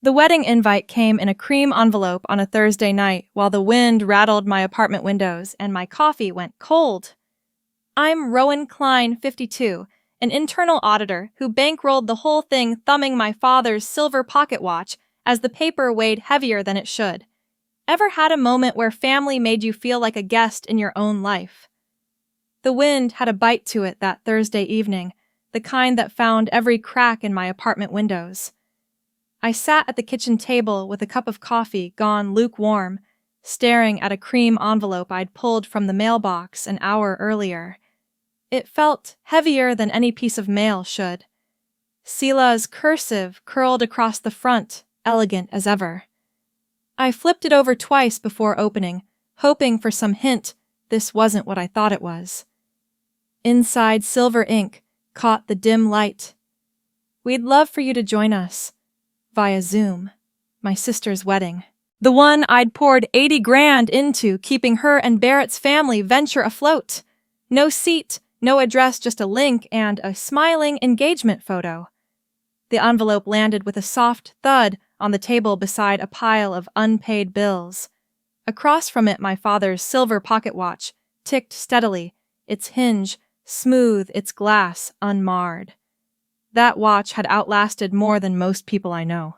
The wedding invite came in a cream envelope on a Thursday night while the wind rattled my apartment windows and my coffee went cold. I'm Rowan Klein, 52, an internal auditor who bankrolled the whole thing thumbing my father's silver pocket watch as the paper weighed heavier than it should. Ever had a moment where family made you feel like a guest in your own life? The wind had a bite to it that Thursday evening, the kind that found every crack in my apartment windows. I sat at the kitchen table with a cup of coffee gone lukewarm, staring at a cream envelope I'd pulled from the mailbox an hour earlier. It felt heavier than any piece of mail should. Sela's cursive curled across the front, elegant as ever. I flipped it over twice before opening, hoping for some hint this wasn't what I thought it was. Inside silver ink caught the dim light. We'd love for you to join us. Via Zoom. My sister's wedding. The one I'd poured 80 grand into keeping her and Barrett's family venture afloat. No seat, no address, just a link and a smiling engagement photo. The envelope landed with a soft thud on the table beside a pile of unpaid bills. Across from it, my father's silver pocket watch ticked steadily, its hinge smooth, its glass unmarred. That watch had outlasted more than most people I know.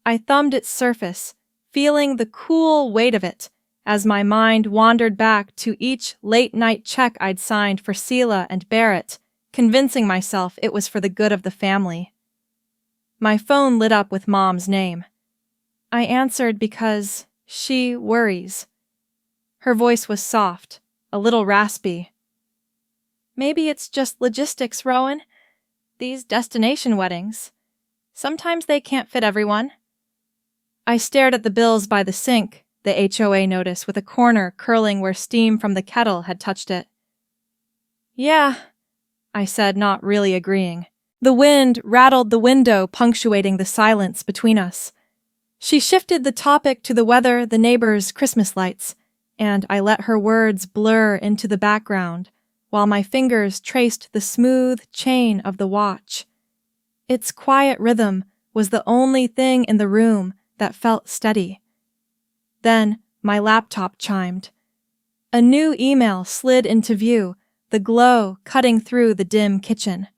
I thumbed its surface, feeling the cool weight of it, as my mind wandered back to each late-night check I'd signed for Sela and Barrett, convincing myself it was for the good of the family. My phone lit up with Mom's name. I answered because she worries. Her voice was soft, a little raspy. Maybe it's just logistics, Rowan. These destination weddings. Sometimes they can't fit everyone. I stared at the bills by the sink, the HOA notice with a corner curling where steam from the kettle had touched it. Yeah, I said, not really agreeing. The wind rattled the window, punctuating the silence between us. She shifted the topic to the weather, the neighbors' Christmas lights, and I let her words blur into the background, while my fingers traced the smooth chain of the watch. Its quiet rhythm was the only thing in the room that felt steady. Then my laptop chimed. A new email slid into view, the glow cutting through the dim kitchen.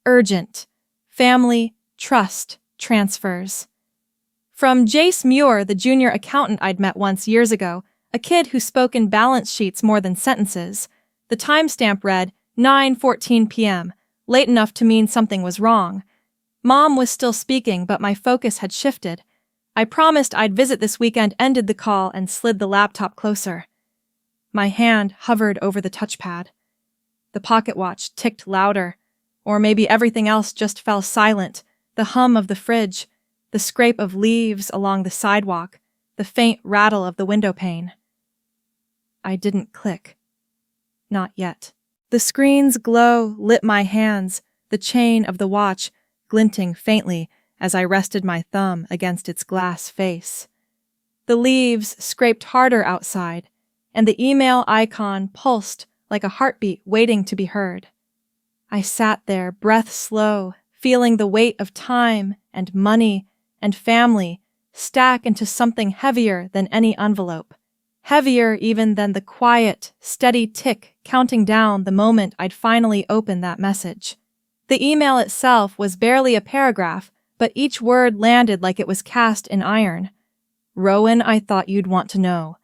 Urgent. Family, trust, transfers. From Jace Muir, the junior accountant I'd met once years ago, a kid who spoke in balance sheets more than sentences. The timestamp read 9:14 p.m., late enough to mean something was wrong. Mom was still speaking, but my focus had shifted. I promised I'd visit this weekend, ended the call, and slid the laptop closer. My hand hovered over the touchpad. The pocket watch ticked louder, or maybe everything else just fell silent, the hum of the fridge, the scrape of leaves along the sidewalk, the faint rattle of the window pane. I didn't click. Not yet. The screen's glow lit my hands, the chain of the watch glinting faintly as I rested my thumb against its glass face. The leaves scraped harder outside, and the email icon pulsed like a heartbeat waiting to be heard. I sat there, breath slow, feeling the weight of time and money and family stack into something heavier than any envelope. Heavier even than the quiet, steady tick counting down the moment I'd finally open that message. The email itself was barely a paragraph, but each word landed like it was cast in iron. Rowan, I thought you'd want to know.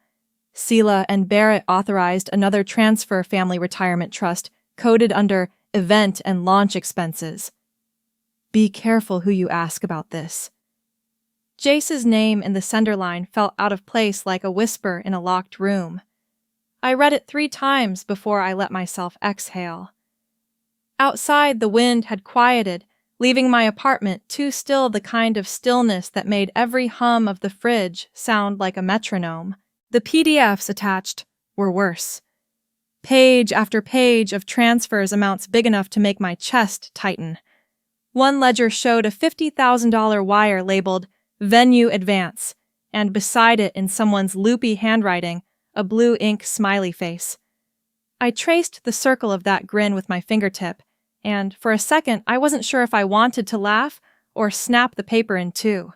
Sela and Barrett authorized another transfer family retirement trust coded under event and launch expenses. Be careful who you ask about this. Jace's name in the sender line felt out of place like a whisper in a locked room. I read it 3 times before I let myself exhale. Outside, the wind had quieted, leaving my apartment too still, the kind of stillness that made every hum of the fridge sound like a metronome. The PDFs attached were worse. Page after page of transfers, amounts big enough to make my chest tighten. One ledger showed a $50,000 wire labeled Venue Advance, and beside it, in someone's loopy handwriting, a blue ink smiley face. I traced the circle of that grin with my fingertip, and for a second I wasn't sure if I wanted to laugh or snap the paper in two.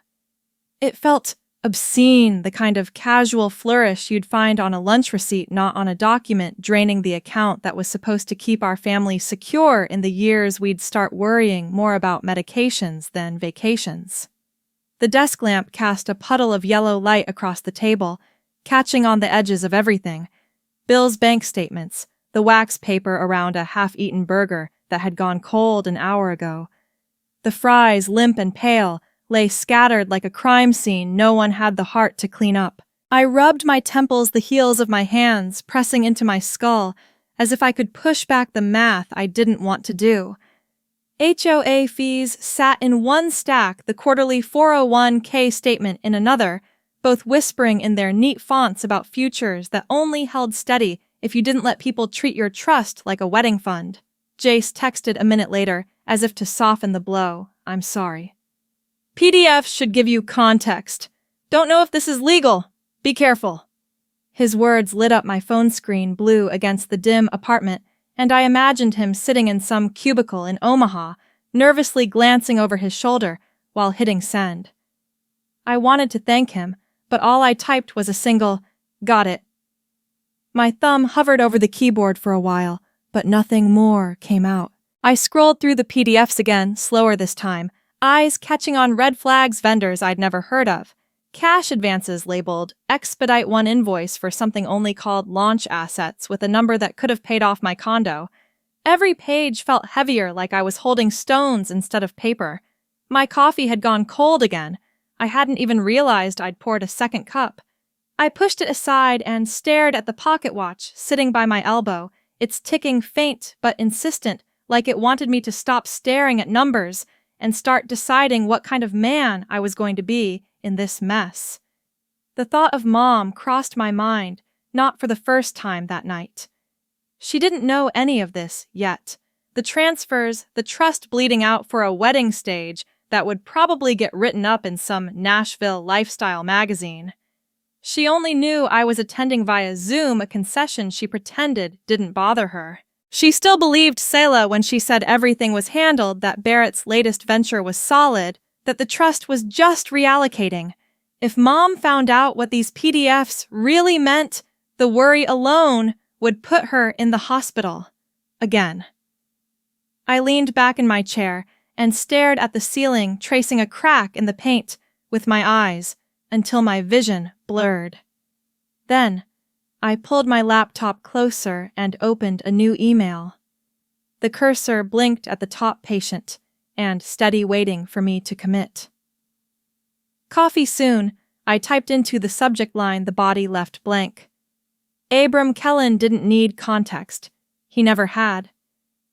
It felt obscene, the kind of casual flourish you'd find on a lunch receipt, not on a document draining the account that was supposed to keep our family secure in the years we'd start worrying more about medications than vacations. The desk lamp cast a puddle of yellow light across the table, catching on the edges of everything: Bill's bank statements, the wax paper around a half-eaten burger that had gone cold an hour ago. The fries, limp and pale, lay scattered like a crime scene no one had the heart to clean up. I rubbed my temples, the heels of my hands, pressing into my skull, as if I could push back the math I didn't want to do. HOA fees sat in one stack, the quarterly 401k statement in another, both whispering in their neat fonts about futures that only held steady if you didn't let people treat your trust like a wedding fund. Jace texted a minute later, as if to soften the blow. I'm sorry. PDFs should give you context. Don't know if this is legal. Be careful. His words lit up my phone screen blue against the dim apartment, and I imagined him sitting in some cubicle in Omaha, nervously glancing over his shoulder while hitting send. I wanted to thank him, but all I typed was a single, "Got it." My thumb hovered over the keyboard for a while, but nothing more came out. I scrolled through the PDFs again, slower this time, eyes catching on red flags vendors I'd never heard of. Cash advances labeled expedite one invoice for something only called launch assets with a number that could have paid off my condo. Every page felt heavier, like I was holding stones instead of paper. My coffee had gone cold again. I hadn't even realized I'd poured a second cup. I pushed it aside and stared at the pocket watch sitting by my elbow, its ticking faint but insistent, like it wanted me to stop staring at numbers and start deciding what kind of man I was going to be in this mess. The thought of Mom crossed my mind, not for the first time that night. She didn't know any of this yet. The transfers, the trust bleeding out for a wedding stage that would probably get written up in some Nashville lifestyle magazine. She only knew I was attending via Zoom, a concession she pretended didn't bother her. She still believed Selah when she said everything was handled, that Barrett's latest venture was solid, that the trust was just reallocating. If Mom found out what these PDFs really meant, the worry alone would put her in the hospital. Again. I leaned back in my chair and stared at the ceiling, tracing a crack in the paint with my eyes until my vision blurred. Then, I pulled my laptop closer and opened a new email. The cursor blinked at the top: patient, and steady waiting for me to commit. Coffee soon, I typed into the subject line the body left blank. Abram Kellen didn't need context. He never had.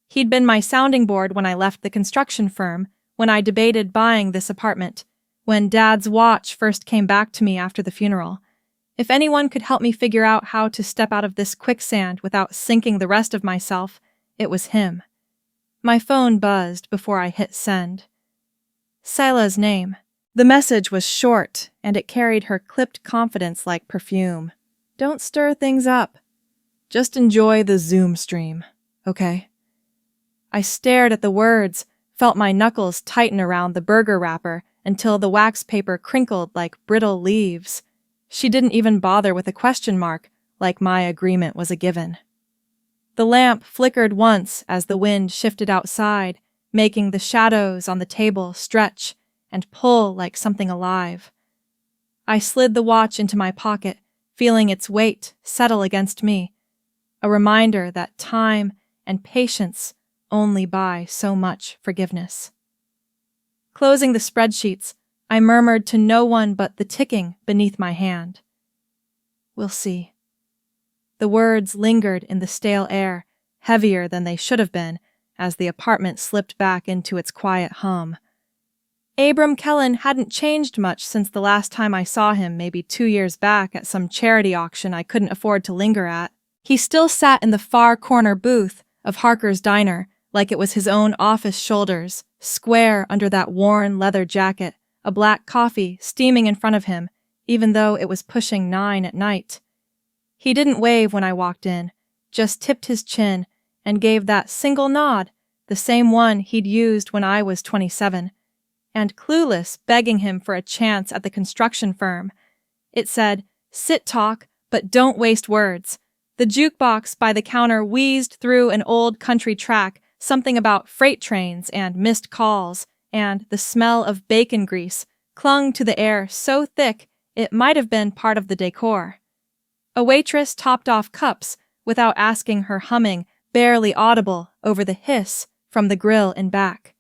He'd been my sounding board when I left the construction firm, when I debated buying this apartment, when Dad's watch first came back to me after the funeral. If anyone could help me figure out how to step out of this quicksand without sinking the rest of myself, it was him. My phone buzzed before I hit send. Selah's name. The message was short, and it carried her clipped confidence like perfume. Don't stir things up. Just enjoy the Zoom stream, okay? I stared at the words, felt my knuckles tighten around the burger wrapper until the wax paper crinkled like brittle leaves. She didn't even bother with a question mark, like my agreement was a given. The lamp flickered once as the wind shifted outside, making the shadows on the table stretch and pull like something alive. I slid the watch into my pocket, feeling its weight settle against me, a reminder that time and patience only buy so much forgiveness. Closing the spreadsheets, I murmured to no one but the ticking beneath my hand. We'll see. The words lingered in the stale air, heavier than they should have been, as the apartment slipped back into its quiet hum. Abram Kellen hadn't changed much since the last time I saw him, maybe 2 years back at some charity auction I couldn't afford to linger at. He still sat in the far corner booth of Harker's Diner, like it was his own office shoulders, square under that worn leather jacket, a black coffee steaming in front of him, even though it was pushing 9 at night. He didn't wave when I walked in, just tipped his chin and gave that single nod, the same one he'd used when I was 27. and clueless, begging him for a chance at the construction firm. It said, "Sit talk, but don't waste words." The jukebox by the counter wheezed through an old country track, something about freight trains and missed calls, and the smell of bacon grease clung to the air so thick it might have been part of the decor. A waitress topped off cups without asking her, humming, barely audible, over the hiss from the grill in back.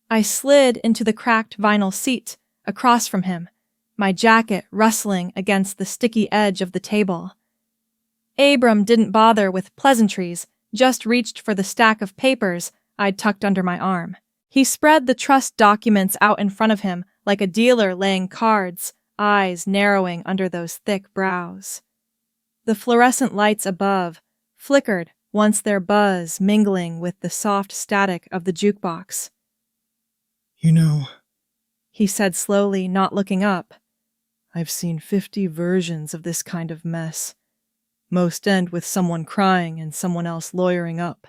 I slid into the cracked vinyl seat across from him, my jacket rustling against the sticky edge of the table. Abram didn't bother with pleasantries, just reached for the stack of papers I'd tucked under my arm. He spread the trust documents out in front of him like a dealer laying cards, eyes narrowing under those thick brows. The fluorescent lights above flickered once their buzz mingling with the soft static of the jukebox. "You know," he said slowly, not looking up, "I've seen 50 versions of this kind of mess. Most end with someone crying and someone else lawyering up."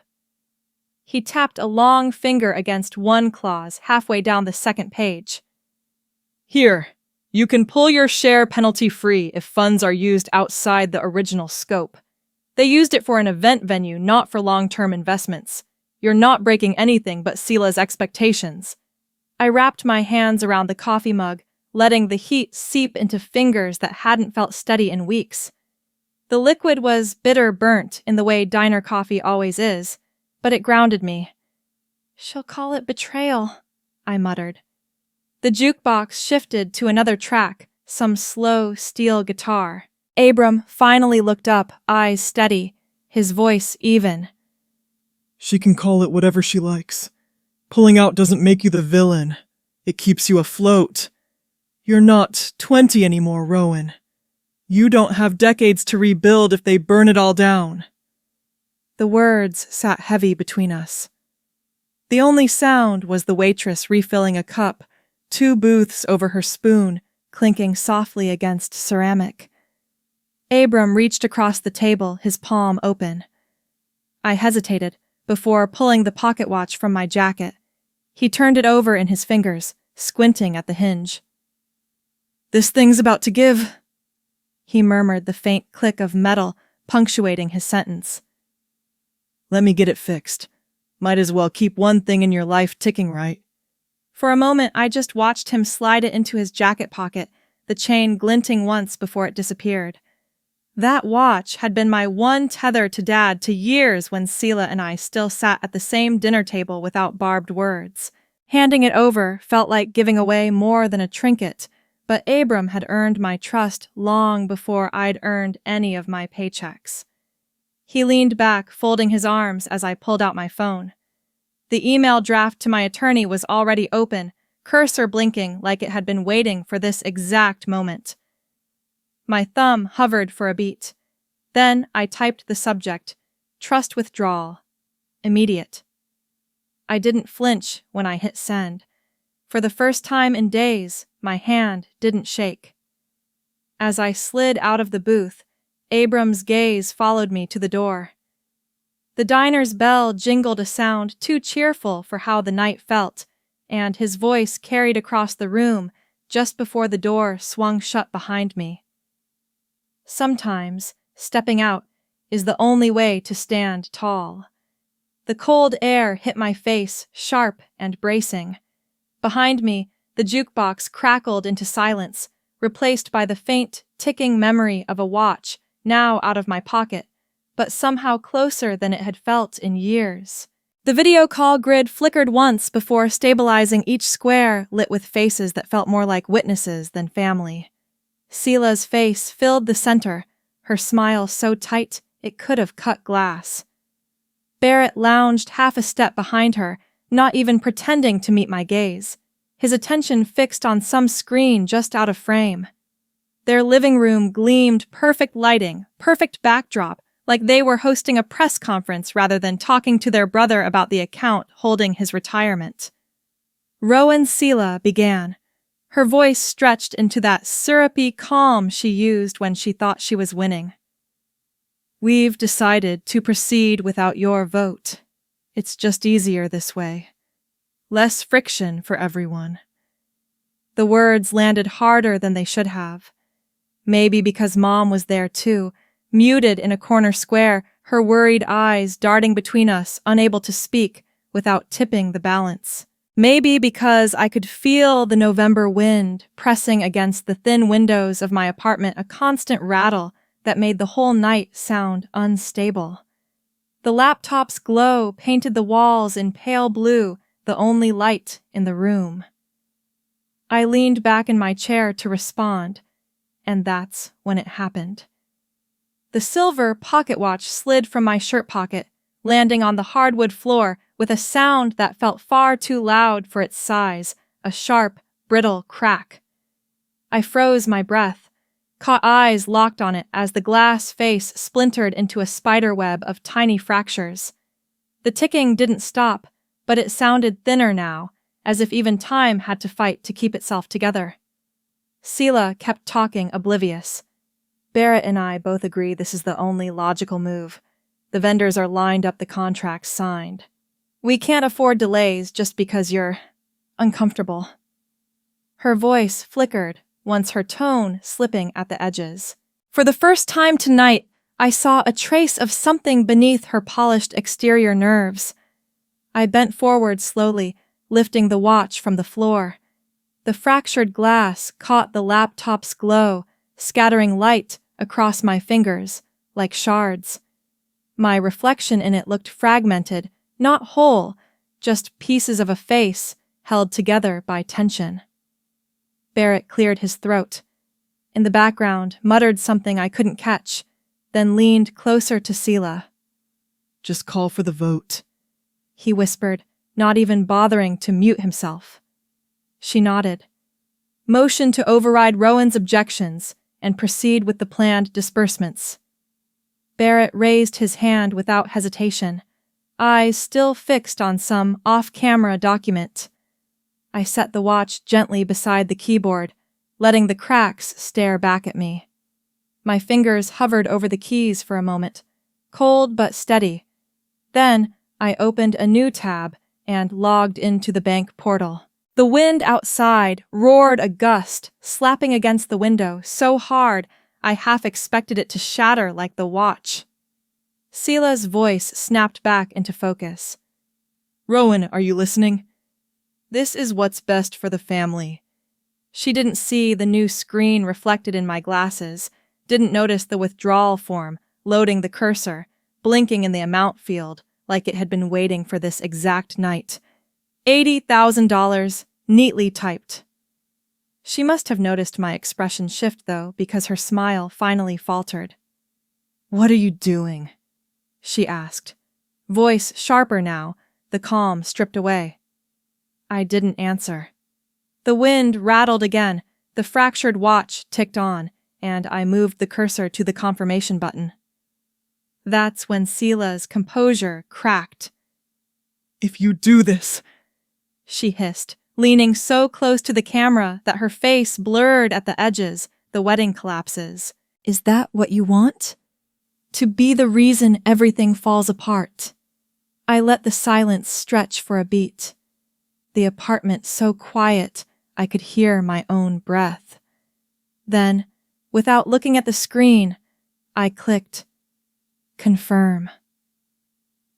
He tapped a long finger against one clause halfway down the second page. "Here, you can pull your share penalty-free if funds are used outside the original scope. They used it for an event venue, not for long-term investments. You're not breaking anything but Sela's expectations." I wrapped my hands around the coffee mug, letting the heat seep into fingers that hadn't felt steady in weeks. The liquid was bitter burnt in the way diner coffee always is, but it grounded me. "She'll call it betrayal," I muttered. The jukebox shifted to another track, some slow steel guitar. Abram finally looked up, eyes steady, his voice even. "She can call it whatever she likes. Pulling out doesn't make you the villain. It keeps you afloat. You're not 20 anymore, Rowan. You don't have decades to rebuild if they burn it all down." The words sat heavy between us. The only sound was the waitress refilling a cup, 2 booths over her spoon, clinking softly against ceramic. Abram reached across the table, his palm open. I hesitated before pulling the pocket watch from my jacket. He turned it over in his fingers, squinting at the hinge. "This thing's about to give," he murmured, the faint click of metal punctuating his sentence. "Let me get it fixed. Might as well keep one thing in your life ticking right." For a moment, I just watched him slide it into his jacket pocket, the chain glinting once before it disappeared. That watch had been my one tether to Dad to years when Sela and I still sat at the same dinner table without barbed words. Handing it over felt like giving away more than a trinket, but Abram had earned my trust long before I'd earned any of my paychecks. He leaned back, folding his arms as I pulled out my phone. The email draft to my attorney was already open, cursor blinking like it had been waiting for this exact moment. My thumb hovered for a beat. Then I typed the subject, "Trust withdrawal. Immediate." I didn't flinch when I hit send. For the first time in days, my hand didn't shake. As I slid out of the booth, Abram's gaze followed me to the door. The diner's bell jingled a sound too cheerful for how the night felt, and his voice carried across the room just before the door swung shut behind me. Sometimes, stepping out is the only way to stand tall. The cold air hit my face, sharp and bracing. Behind me, the jukebox crackled into silence, replaced by the faint, ticking memory of a watch, now out of my pocket, but somehow closer than it had felt in years. The video call grid flickered once before stabilizing each square lit with faces that felt more like witnesses than family. Sela's face filled the center, her smile so tight it could have cut glass. Barrett lounged half a step behind her, not even pretending to meet my gaze, his attention fixed on some screen just out of frame. Their living room gleamed perfect lighting, perfect backdrop, like they were hosting a press conference rather than talking to their brother about the account holding his retirement. Rowan Sela began. Her voice stretched into that syrupy calm she used when she thought she was winning. "We've decided to proceed without your vote. It's just easier this way. less friction for everyone. The words landed harder than they should have. Maybe because Mom was there too, muted in a corner square, her worried eyes darting between us, unable to speak without tipping the balance. Maybe because I could feel the November wind pressing against the thin windows of my apartment, a constant rattle that made the whole night sound unstable. The laptop's glow painted the walls in pale blue, the only light in the room. I leaned back in my chair to respond, and that's when it happened. The silver pocket watch slid from my shirt pocket, landing on the hardwood floor with a sound that felt far too loud for its size, a sharp, brittle crack. I froze my breath, caught eyes locked on it as the glass face splintered into a spider web of tiny fractures. The ticking didn't stop, but it sounded thinner now, as if even time had to fight to keep itself together. Sela kept talking, oblivious. Barrett and I both agree this is the only logical move. The vendors are lined up, the contracts signed. We can't afford delays just because you're uncomfortable. Her voice flickered, once her tone slipping at the edges. For the first time tonight, I saw a trace of something beneath her polished exterior nerves. I bent forward slowly, lifting the watch from the floor. The fractured glass caught the laptop's glow, scattering light across my fingers, like shards. My reflection in it looked fragmented, not whole, just pieces of a face held together by tension. Barrett cleared his throat. In the background, muttered something I couldn't catch, then leaned closer to Sela. Just call for the vote, he whispered, not even bothering to mute himself. She nodded. Motioned to override Rowan's objections and proceed with the planned disbursements. Barrett raised his hand without hesitation, eyes still fixed on some off-camera document. I set the watch gently beside the keyboard, letting the cracks stare back at me. My fingers hovered over the keys for a moment, cold but steady. Then I opened a new tab and logged into the bank portal. The wind outside roared a gust, slapping against the window so hard I half expected it to shatter like the watch. Sela's voice snapped back into focus. Rowan, are you listening? This is what's best for the family. She didn't see the new screen reflected in my glasses, didn't notice the withdrawal form, loading the cursor, blinking in the amount field, like it had been waiting for this exact night. $80,000, neatly typed. She must have noticed my expression shift, though, because her smile finally faltered. What are you doing? She asked, voice sharper now, the calm stripped away. I didn't answer. The wind rattled again, the fractured watch ticked on, and I moved the cursor to the confirmation button. That's when Sela's composure cracked. If you do this, she hissed, leaning so close to the camera that her face blurred at the edges, the wedding collapses. Is that what you want? To be the reason everything falls apart. I let the silence stretch for a beat. The apartment so quiet I could hear my own breath. Then, without looking at the screen, I clicked confirm.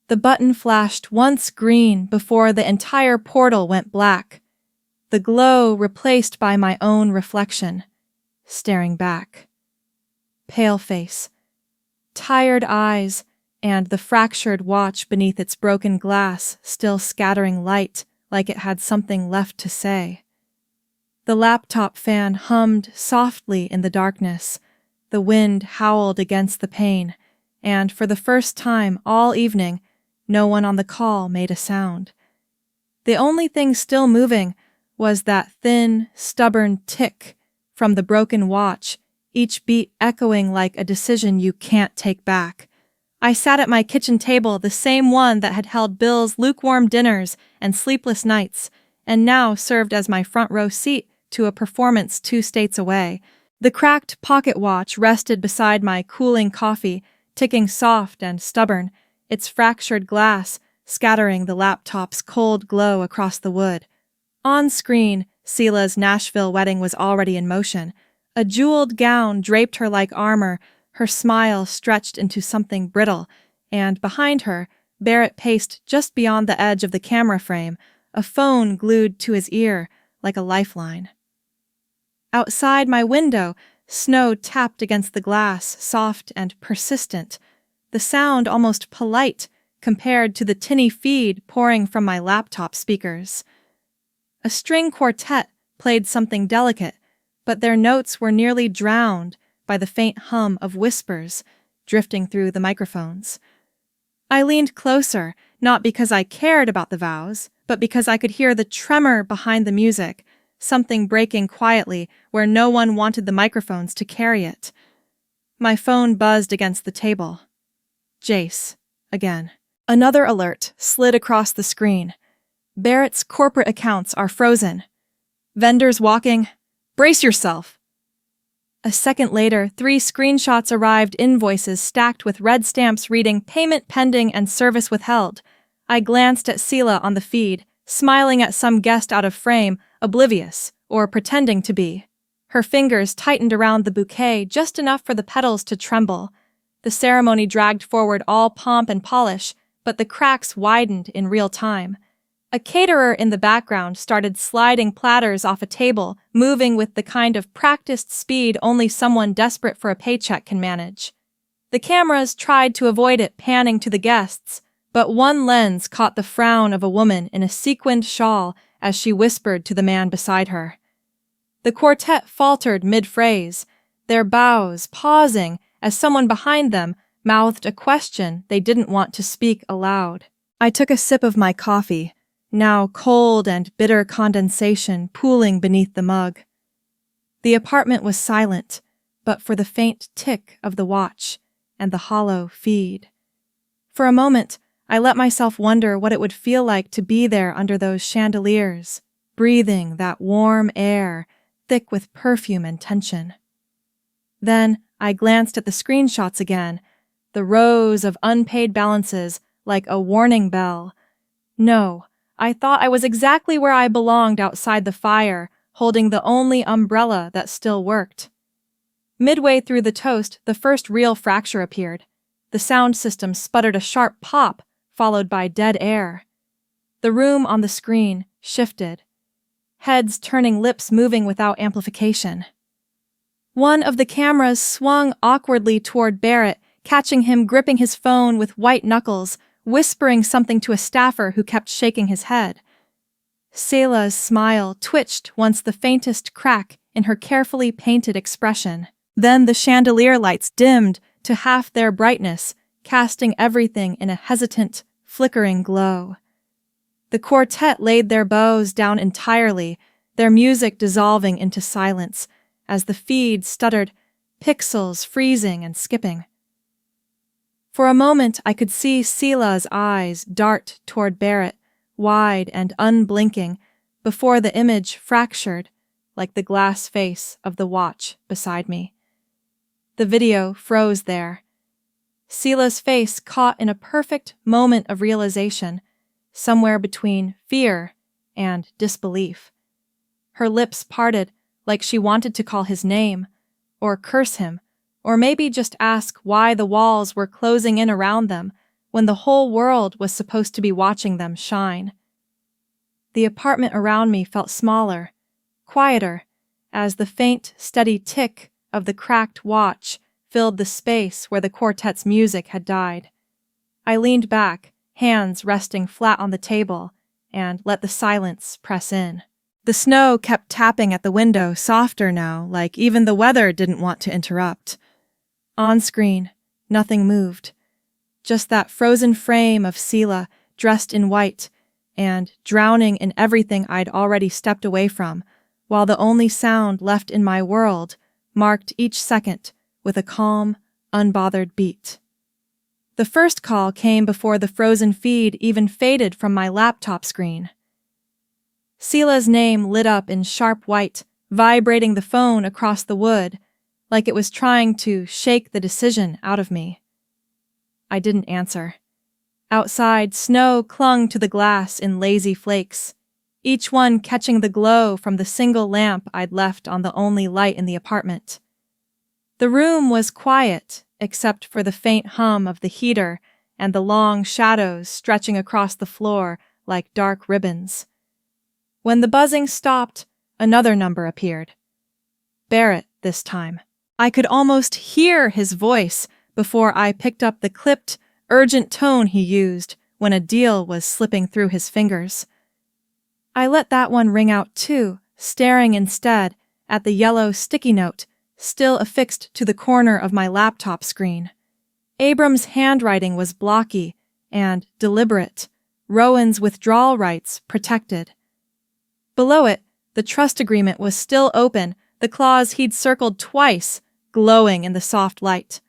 The button flashed once green before the entire portal went black, the glow replaced by my own reflection, staring back. Pale face, tired eyes, and the fractured watch beneath its broken glass still scattering light like it had something left to say. The laptop fan hummed softly in the darkness, the wind howled against the pane, and for the first time all evening, no one on the call made a sound. The only thing still moving was that thin, stubborn tick from the broken watch, each beat echoing like a decision you can't take back. I sat at my kitchen table, the same one that had held Bill's lukewarm dinners and sleepless nights, and now served as my front row seat to a performance 2 states away. The cracked pocket watch rested beside my cooling coffee, ticking soft and stubborn, its fractured glass scattering the laptop's cold glow across the wood. On screen, Sela's Nashville wedding was already in motion. A jeweled gown draped her like armor, her smile stretched into something brittle, and behind her, Barrett paced just beyond the edge of the camera frame, a phone glued to his ear like a lifeline. Outside my window, snow tapped against the glass, soft and persistent, the sound almost polite compared to the tinny feed pouring from my laptop speakers. A string quartet played something delicate, but their notes were nearly drowned by the faint hum of whispers drifting through the microphones. I leaned closer, not because I cared about the vows, but because I could hear the tremor behind the music, something breaking quietly where no one wanted the microphones to carry it. My phone buzzed against the table. Jace, again. Another alert slid across the screen. Barrett's corporate accounts are frozen. Vendors walking. Brace yourself. A second later, 3 screenshots arrived, invoices stacked with red stamps reading payment pending and service withheld. I glanced at Sela on the feed, smiling at some guest out of frame, oblivious, or pretending to be. Her fingers tightened around the bouquet just enough for the petals to tremble. The ceremony dragged forward all pomp and polish, but the cracks widened in real time. A caterer in the background started sliding platters off a table, moving with the kind of practiced speed only someone desperate for a paycheck can manage. The cameras tried to avoid it, panning to the guests, but one lens caught the frown of a woman in a sequined shawl as she whispered to the man beside her. The quartet faltered mid-phrase, their bows pausing as someone behind them mouthed a question they didn't want to speak aloud. I took a sip of my coffee, now cold and bitter condensation pooling beneath the mug. The apartment was silent, but for the faint tick of the watch and the hollow feed. For a moment, I let myself wonder what it would feel like to be there under those chandeliers, breathing that warm air, thick with perfume and tension. Then I glanced at the screenshots again, the rows of unpaid balances like a warning bell. No, I thought I was exactly where I belonged outside the fire, holding the only umbrella that still worked. Midway through the toast, the first real fracture appeared. The sound system sputtered a sharp pop, followed by dead air. The room on the screen shifted, heads turning, lips moving without amplification. One of the cameras swung awkwardly toward Barrett, catching him gripping his phone with white knuckles, whispering something to a staffer who kept shaking his head. Sela's smile twitched once the faintest crack in her carefully painted expression. Then the chandelier lights dimmed to half their brightness, casting everything in a hesitant, flickering glow. The quartet laid their bows down entirely, their music dissolving into silence, as the feed stuttered, pixels freezing and skipping. For a moment I could see Sela's eyes dart toward Barrett, wide and unblinking, before the image fractured like the glass face of the watch beside me. The video froze there. Sela's face caught in a perfect moment of realization, somewhere between fear and disbelief. Her lips parted like she wanted to call his name, or curse him, or maybe just ask why the walls were closing in around them when the whole world was supposed to be watching them shine. The apartment around me felt smaller, quieter, as the faint, steady tick of the cracked watch filled the space where the quartet's music had died. I leaned back, hands resting flat on the table, and let the silence press in. The snow kept tapping at the window, softer now, like even the weather didn't want to interrupt. On screen, nothing moved. Just that frozen frame of Sela, dressed in white, and drowning in everything I'd already stepped away from, while the only sound left in my world marked each second with a calm, unbothered beat. The first call came before the frozen feed even faded from my laptop screen. Sela's name lit up in sharp white, vibrating the phone across the wood, like it was trying to shake the decision out of me. I didn't answer. Outside, snow clung to the glass in lazy flakes, each one catching the glow from the single lamp I'd left on the only light in the apartment. The room was quiet, except for the faint hum of the heater and the long shadows stretching across the floor like dark ribbons. When the buzzing stopped, another number appeared. Barrett, this time. I could almost hear his voice before I picked up the clipped, urgent tone he used when a deal was slipping through his fingers. I let that one ring out too, staring instead at the yellow sticky note still affixed to the corner of my laptop screen. Abram's handwriting was blocky and deliberate, Rowan's withdrawal rights protected. Below it, the trust agreement was still open, the clause he'd circled twice, glowing in the soft light.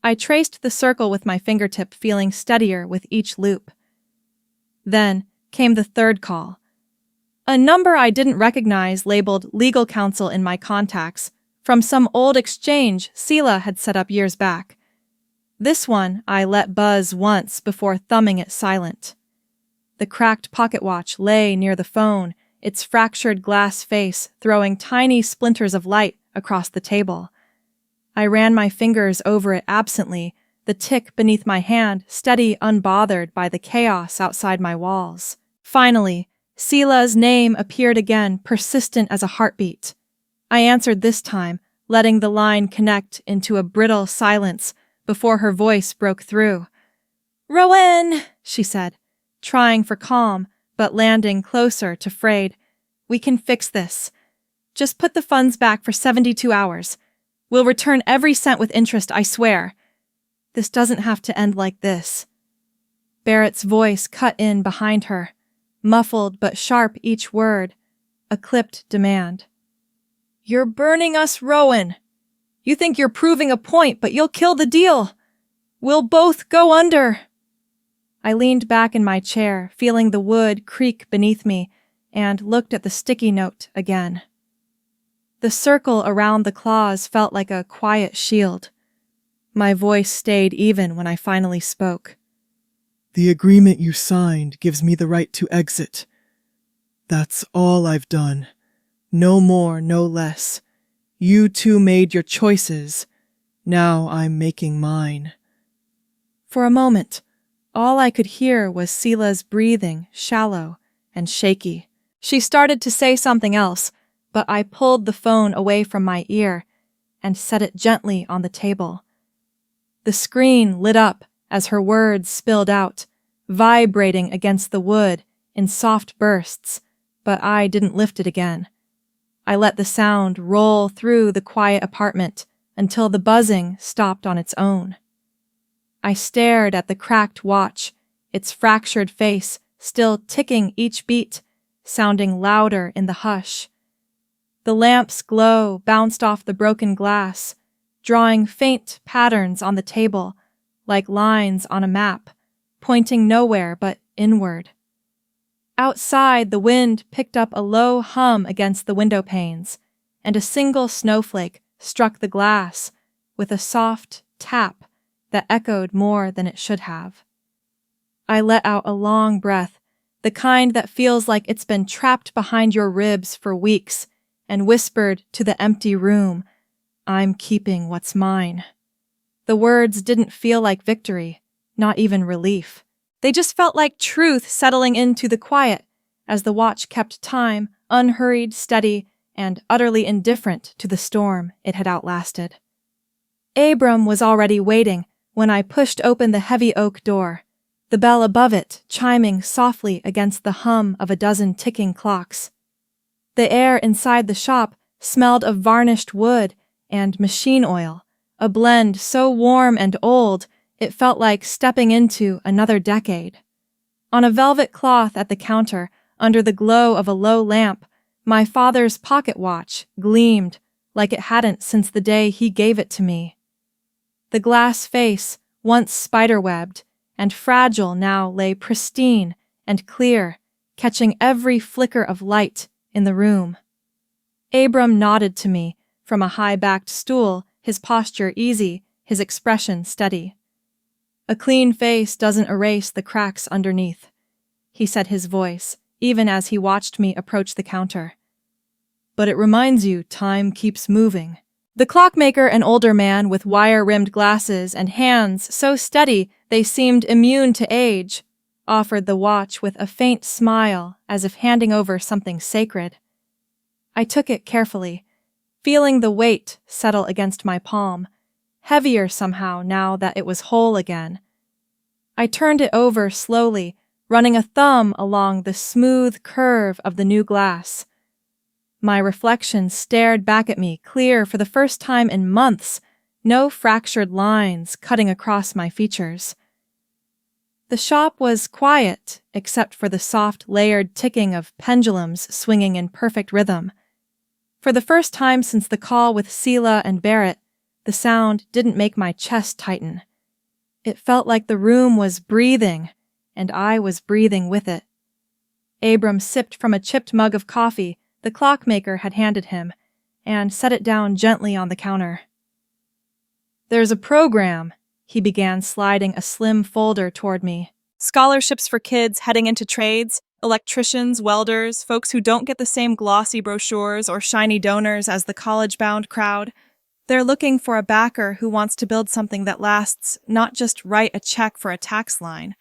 I traced the circle with my fingertip, feeling steadier with each loop. Then came the third call. A number I didn't recognize labeled legal counsel in my contacts, from some old exchange Sela had set up years back. This one I let buzz once before thumbing it silent. The cracked pocket watch lay near the phone, its fractured glass face throwing tiny splinters of light across the table. I ran my fingers over it absently, the tick beneath my hand steady, unbothered by the chaos outside my walls. Finally, Sela's name appeared again, persistent as a heartbeat. I answered this time, letting the line connect into a brittle silence before her voice broke through. "Rowan," she said, trying for calm, but landing closer to frayed. "We can fix this. Just put the funds back for 72 hours. We'll return every cent with interest, I swear. This doesn't have to end like this." Barrett's voice cut in behind her, muffled but sharp each word, a clipped demand. "You're burning us, Rowan. You think you're proving a point, but you'll kill the deal. We'll both go under." I leaned back in my chair, feeling the wood creak beneath me, and looked at the sticky note again. The circle around the clause felt like a quiet shield. My voice stayed even when I finally spoke. The agreement you signed gives me the right to exit. That's all I've done. No more, no less. You two made your choices. Now I'm making mine. For a moment, all I could hear was Sela's breathing, shallow and shaky. She started to say something else, but I pulled the phone away from my ear and set it gently on the table. The screen lit up as her words spilled out, vibrating against the wood in soft bursts, but I didn't lift it again. I let the sound roll through the quiet apartment until the buzzing stopped on its own. I stared at the cracked watch, its fractured face still ticking each beat, sounding louder in the hush. The lamp's glow bounced off the broken glass, drawing faint patterns on the table, like lines on a map, pointing nowhere but inward. Outside, the wind picked up a low hum against the window panes, and a single snowflake struck the glass with a soft tap that echoed more than it should have. I let out a long breath, the kind that feels like it's been trapped behind your ribs for weeks, and whispered to the empty room, "I'm keeping what's mine." The words didn't feel like victory, not even relief. They just felt like truth settling into the quiet as the watch kept time, unhurried, steady, and utterly indifferent to the storm it had outlasted. Abram was already waiting when I pushed open the heavy oak door, the bell above it chiming softly against the hum of a dozen ticking clocks. The air inside the shop smelled of varnished wood and machine oil, a blend so warm and old it felt like stepping into another decade. On a velvet cloth at the counter, under the glow of a low lamp, my father's pocket watch gleamed like it hadn't since the day he gave it to me. The glass face, once spiderwebbed and fragile, now lay pristine and clear, catching every flicker of light in the room. Abram nodded to me from a high-backed stool, his posture easy, his expression steady. A clean face doesn't erase the cracks underneath, he said, his voice, even as he watched me approach the counter. But it reminds you time keeps moving. The clockmaker, an older man with wire-rimmed glasses and hands so steady they seemed immune to age, offered the watch with a faint smile as if handing over something sacred. I took it carefully, feeling the weight settle against my palm, heavier somehow now that it was whole again. I turned it over slowly, running a thumb along the smooth curve of the new glass. My reflection stared back at me, clear for the first time in months, no fractured lines cutting across my features. The shop was quiet, except for the soft, layered ticking of pendulums swinging in perfect rhythm. For the first time since the call with Seela and Barrett, the sound didn't make my chest tighten. It felt like the room was breathing, and I was breathing with it. Abram sipped from a chipped mug of coffee the clockmaker had handed him, and set it down gently on the counter. "There's a program," he began, sliding a slim folder toward me. "Scholarships for kids heading into trades, electricians, welders, folks who don't get the same glossy brochures or shiny donors as the college-bound crowd. They're looking for a backer who wants to build something that lasts, not just write a check for a tax line."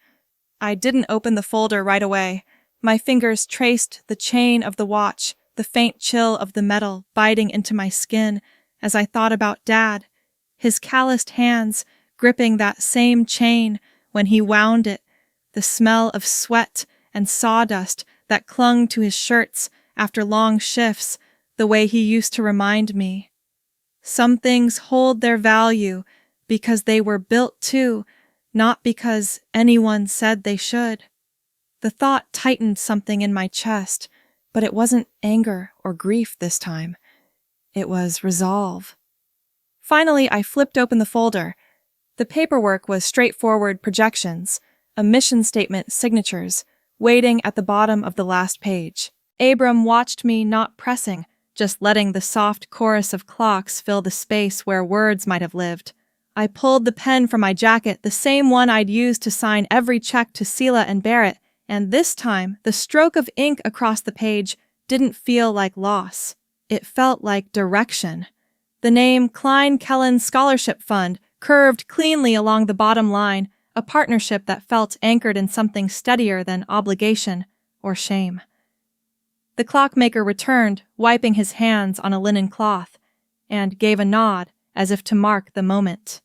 I didn't open the folder right away. My fingers traced the chain of the watch, the faint chill of the metal biting into my skin as I thought about Dad, his calloused hands gripping that same chain when he wound it, the smell of sweat and sawdust that clung to his shirts after long shifts, the way he used to remind me. Some things hold their value because they were built to, not because anyone said they should. The thought tightened something in my chest, but it wasn't anger or grief this time. It was resolve. Finally, I flipped open the folder. The paperwork was straightforward projections, a mission statement, signatures, waiting at the bottom of the last page. Abram watched me, not pressing, just letting the soft chorus of clocks fill the space where words might have lived. I pulled the pen from my jacket, the same one I'd used to sign every check to Seela and Barrett, and this time, the stroke of ink across the page didn't feel like loss. It felt like direction. The name Klein-Kellen Scholarship Fund curved cleanly along the bottom line, a partnership that felt anchored in something steadier than obligation or shame. The clockmaker returned, wiping his hands on a linen cloth, and gave a nod as if to mark the moment.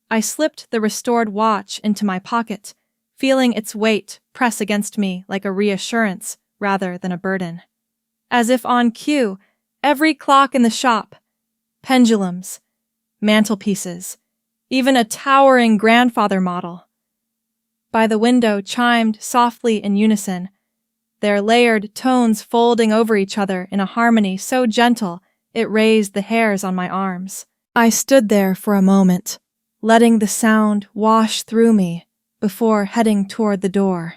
I slipped the restored watch into my pocket, feeling its weight press against me like a reassurance rather than a burden. As if on cue, every clock in the shop, pendulums, mantelpieces, even a towering grandfather model, by the window chimed softly in unison, their layered tones folding over each other in a harmony so gentle it raised the hairs on my arms. I stood there for a moment, letting the sound wash through me before heading toward the door.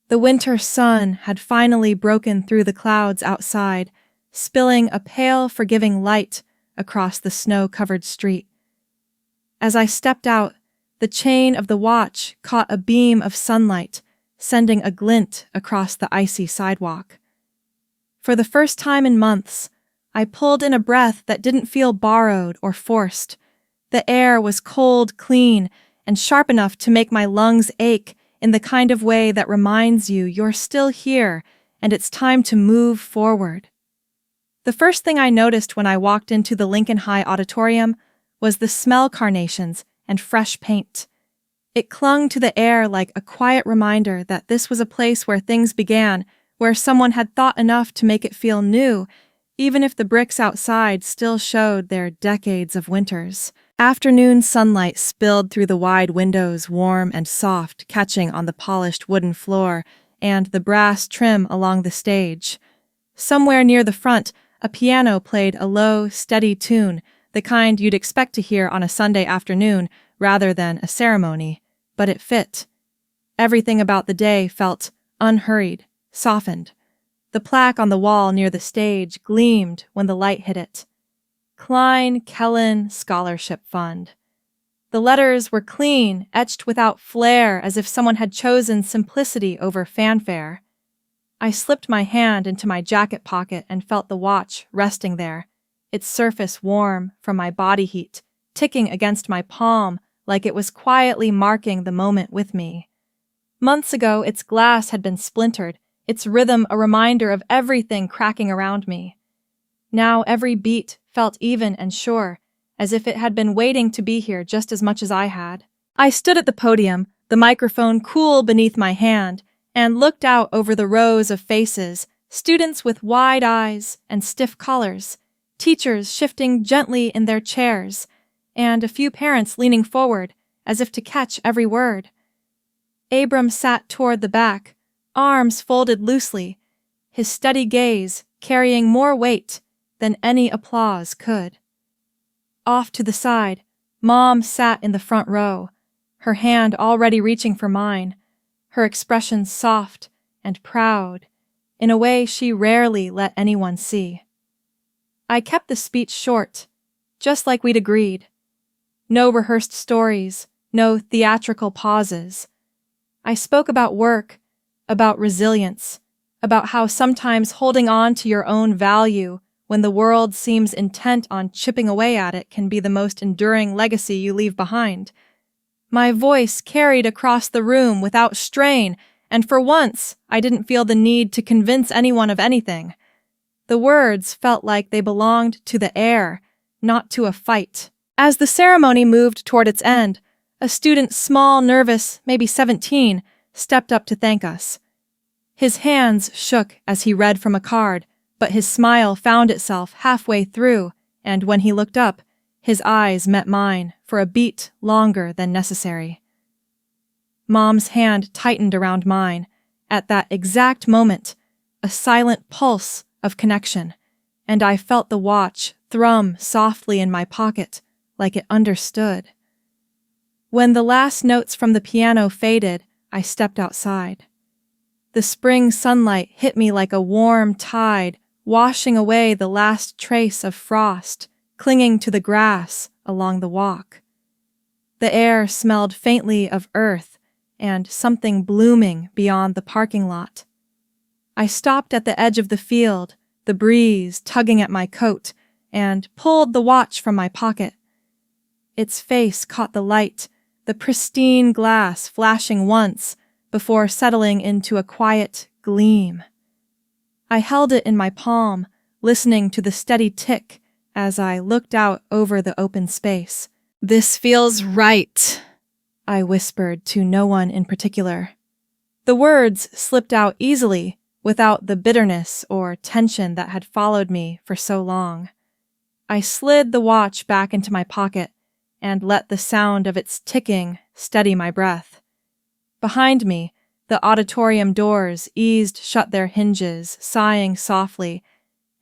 The winter sun had finally broken through the clouds outside, spilling a pale, forgiving light across the snow-covered street. As I stepped out, the chain of the watch caught a beam of sunlight, sending a glint across the icy sidewalk. For the first time in months, I pulled in a breath that didn't feel borrowed or forced. The air was cold, clean, and sharp enough to make my lungs ache in the kind of way that reminds you you're still here and it's time to move forward. The first thing I noticed when I walked into the Lincoln High Auditorium was the smell carnations and fresh paint. It clung to the air like a quiet reminder that this was a place where things began, where someone had thought enough to make it feel new, even if the bricks outside still showed their decades of winters. Afternoon sunlight spilled through the wide windows, warm and soft, catching on the polished wooden floor and the brass trim along the stage. Somewhere near the front, a piano played a low, steady tune, the kind you'd expect to hear on a Sunday afternoon rather than a ceremony, but it fit. Everything about the day felt unhurried, softened. The plaque on the wall near the stage gleamed when the light hit it. Klein-Kellen Scholarship Fund. The letters were clean, etched without flair, as if someone had chosen simplicity over fanfare. I slipped my hand into my jacket pocket and felt the watch resting there, its surface warm from my body heat, ticking against my palm like it was quietly marking the moment with me. Months ago, its glass had been splintered, its rhythm a reminder of everything cracking around me. Now every beat felt even and sure, as if it had been waiting to be here just as much as I had. I stood at the podium, the microphone cool beneath my hand, and looked out over the rows of faces, students with wide eyes and stiff collars, teachers shifting gently in their chairs, and a few parents leaning forward as if to catch every word. Abram sat toward the back, arms folded loosely, his steady gaze carrying more weight than any applause could. Off to the side, Mom sat in the front row, her hand already reaching for mine, her expression soft and proud, in a way she rarely let anyone see. I kept the speech short, just like we'd agreed. No rehearsed stories, no theatrical pauses. I spoke about work, about resilience, about how sometimes holding on to your own value when the world seems intent on chipping away at it can be the most enduring legacy you leave behind. My voice carried across the room without strain, and for once I didn't feel the need to convince anyone of anything. The words felt like they belonged to the air, not to a fight. As the ceremony moved toward its end, a student, small, nervous, maybe 17, stepped up to thank us. His hands shook as he read from a card, but his smile found itself halfway through, and when he looked up, his eyes met mine for a beat longer than necessary. Mom's hand tightened around mine. At that exact moment, a silent pulse of connection, and I felt the watch thrum softly in my pocket, like it understood. When the last notes from the piano faded, I stepped outside. The spring sunlight hit me like a warm tide, washing away the last trace of frost, clinging to the grass along the walk. The air smelled faintly of earth and something blooming beyond the parking lot. I stopped at the edge of the field, the breeze tugging at my coat, and pulled the watch from my pocket. Its face caught the light, the pristine glass flashing once before settling into a quiet gleam. I held it in my palm, listening to the steady tick as I looked out over the open space. "This feels right," I whispered to no one in particular. The words slipped out easily, without the bitterness or tension that had followed me for so long. I slid the watch back into my pocket and let the sound of its ticking steady my breath. Behind me, the auditorium doors eased shut their hinges, sighing softly,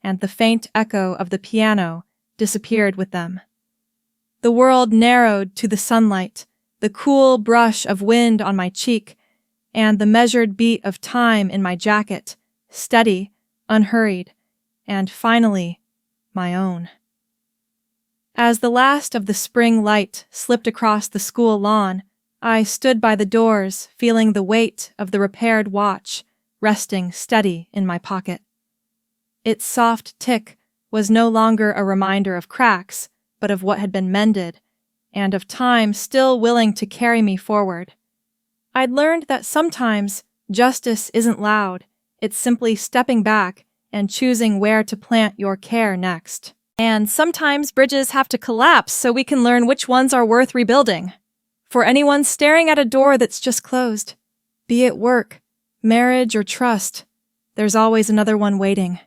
and the faint echo of the piano disappeared with them. The world narrowed to the sunlight, the cool brush of wind on my cheek, and the measured beat of time in my jacket, steady, unhurried, and finally, my own. As the last of the spring light slipped across the school lawn, I stood by the doors, feeling the weight of the repaired watch resting steady in my pocket. Its soft tick was no longer a reminder of cracks, but of what had been mended, and of time still willing to carry me forward. I'd learned that sometimes justice isn't loud, it's simply stepping back and choosing where to plant your care next. And sometimes bridges have to collapse so we can learn which ones are worth rebuilding. For anyone staring at a door that's just closed, be it work, marriage, or trust, there's always another one waiting,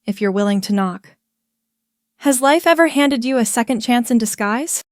if you're willing to knock. Has life ever handed you a second chance in disguise?